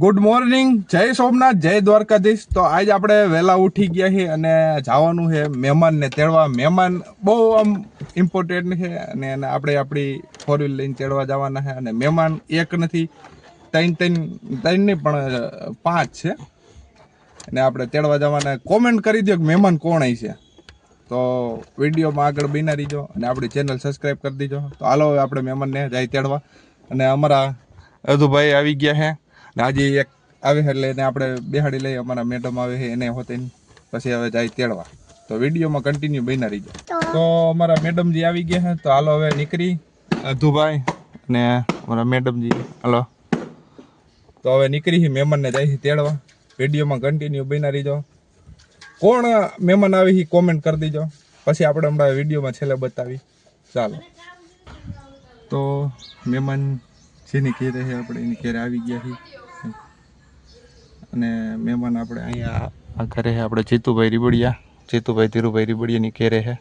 Good morning, જય સોમનાથ, જય દ્વારકાધીશ। તો આજ આપણે વહેલા ઉઠી ગયા છીએ અને જવાનું છે મહેમાનને તેડવા। મહેમાન બહુ આમ ઇમ્પોર્ટન્ટ છે અને આપણે આપણી ફોર વ્હીલ લઈને તેડવા જવાના છે। અને મહેમાન એક નથી, ત્રણ નહીં પણ 5 છે અને આપણે તેડવા જવાના। કોમેન્ટ કરી દો કે મહેમાન કોણ અહીં છે, તો વિડીયોમાં આગળ બના રહીજો અને આપણી ચેનલ સબસ્ક્રાઈબ કરી દીજો। તો હાલો આપણે મહેમાનને જાય તેડવા। અને અમારા અધુભાઈ આવી ગયા છે ને આજે એક આવે એટલે એને આપણે બેહાડી લઈએ। અમારા મેડમ આવે છે એને હોતે પછી હવે જાય તેડવા। તો વિડીયોમાં કન્ટિન્યુ બના રહીજો। તો અમારા મેડમજી આવી ગયા છે, તો હાલો હવે નીકળી અધુભાઈ અને અમારા મેડમજી હાલો તો હવે નીકળી મહેમાનને જાય તેડવા। વિડીયોમાં કન્ટિન્યુ બના રહીજો। કોણ મહેમાન આવી છે કોમેન્ટ કરી દીજો, પછી આપણે હમણાં વિડીયોમાં છેલ્લે બતાવી। ચાલો, તો મહેમાન જેની ઘેરે છે આપણે એની ઘેરે આવી ગયા છીએ અને મહેમાન આપણે અહીંયા આ ઘરે છે આપણે જીતુભાઈ રીબડિયા, જીતુભાઈ ધીરુભાઈ રીબડિયાની ઘેરે છે।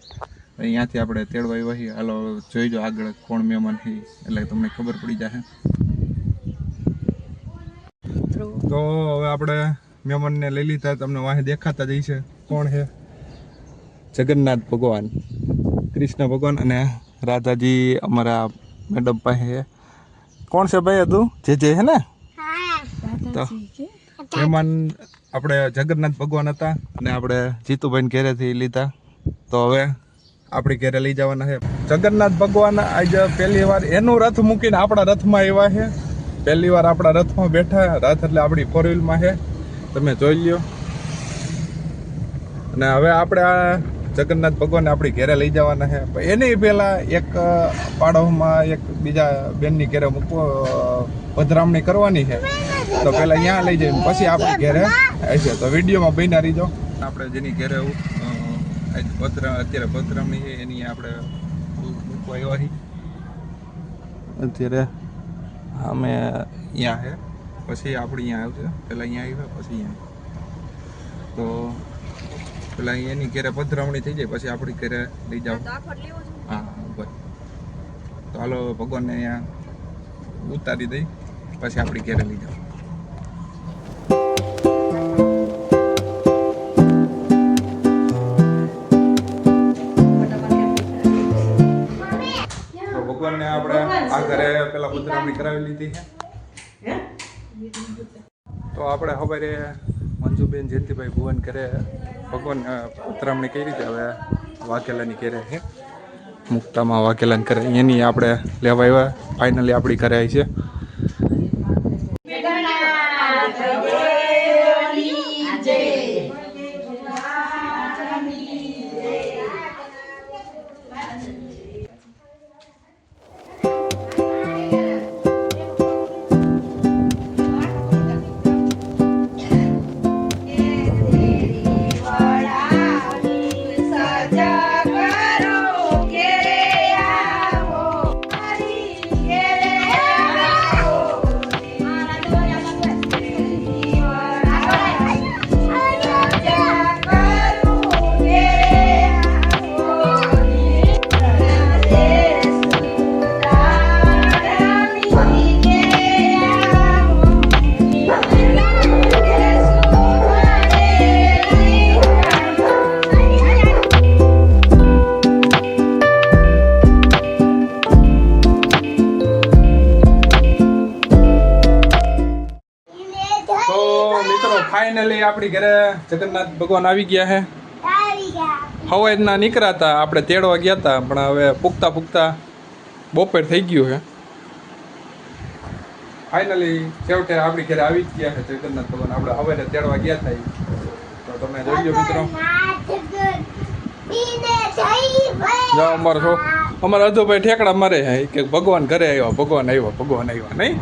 અહીંયાથી આપણે તેડવા આવ્યા છીએ। હાલો જોઈજો આગળ કોણ મહેમાન છે એટલે તમને ખબર પડી જશે। તો હવે આપણે મહેમાનને લઈ લીધા, તમને વાહે દેખાતા જ છે કોણ છે। જગન્નાથ ભગવાન, કૃષ્ણ ભગવાન અને રાધાજી અમારા મેડમ પાસે। કોણ છે ભાઈ હતું જે છે ને? તો મહેમાન આપણે જગન્નાથ ભગવાન હતા અને આપણે જીતુભાઈ ઘેરેથી લીધા, તો હવે આપણી ઘેરે લઈ જવાના છે। જગન્નાથ ભગવાન આજે પહેલી વાર એનું રથ મૂકીને આપણા રથમાં આવ્યા છે। પહેલી વાર આપણા રથમાં બેઠા, રથ એટલે આપણી ફોર વ્હીલમાં છે, તમે જોઈ લ્યો। અને હવે આપણે આ જગન્નાથ ભગવાનને આપણી ઘેરે લઈ જવાના છે। એની પહેલાં એક પાડોમાં એક બીજા બેનની ઘેરે મૂકવો પધરામણી કરવાની છે, તો પહેલાં અહીંયા લઈ જઈને પછી આપણી ઘેરે આવશે। તો વિડીયોમાં બન્યા રહીજો। આપણે જેની ઘેરે અત્યારે પધરામણી છે એની આપણે મૂકવા આવ્યા છીએ। અત્યારે અમે અહીંયા છે, પછી આપણે અહીંયા આવશે, પહેલાં અહીંયા આવ્યા પછી અહીંયા। તો પેલા એની ઘેરે પધરામણી થઈ જાય પછી આપણી ઘરે લઈ જાવ। હા બસ, તો હાલો ભગવાનને અહીંયા ઉતારી દઈ પછી આપણી ઘેરે લઈ જાવ। તો ભગવાનને આપણે આ ઘરે પેલા પધરામણી કરાવી લીધી છે। તો આપણે હવે મંજુબેન જયંતિભાઈ ભુવન ઘરે ભગવાન પધરામણી કરી હતી, હવે વાઘેલાની ઘરે છે મુક્તામાં વાઘેલાની ઘરે એની આપણે લેવા આવ્યા। ફાઇનલી આપણી ઘરે આવી છે। ફાઇનલી આપણી ઘરે જગન્નાથ ભગવાન આવી ગયા છે। હવારના નીકળ્યા હતા, આપણે તેડવા ગયા હતા, પણ હવે પૂગતા બપોર થઈ ગયું છે। ફાઇનલી છેવટે આપણી ઘરે આવી જ ગયા છે જગન્નાથ ભગવાન। આપણે હવે તેડવા ગયા હતા, તો તમે જોઈ લો મિત્રો। અમારા અધુભાઈ ઠેકડા મારે કે ભગવાન ઘરે આવ્યા, ભગવાન આવ્યા નહીં।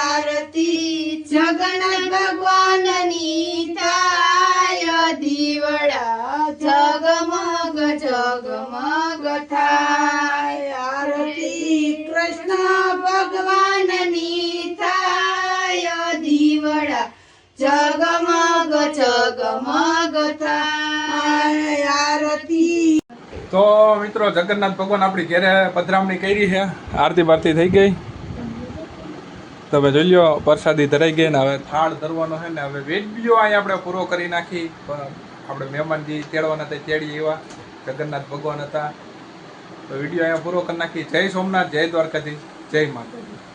આરતી જગન્નાથ ભગવાનની થાય, દીવડા જગમગ જગમગ થાય। આરતી કૃષ્ણ ભગવાનની થાય, દીવડા જગમગ જગમગ થાય। આરતી તો મિત્રો જગન્નાથ ભગવાન આપણી ઘરે પધરામણી કરી છે, આરતી બારતી થઈ ગઈ। તમે જોઈ લ્યો પ્રસાદી ધરાઈ ગઈ ને હવે થાળ ધરવાનો છે ને હવે વિડીયો અહીં આપણે પૂરો કરી નાખી. આપણે મહેમાન જે તેડવાના હતા તેડી એવા જગન્નાથ ભગવાન હતા. તો વિડીયો અહીંયા પૂરો કરી નાખી. જય સોમનાથ, જય દ્વારકાધીશ, જય માતાજી.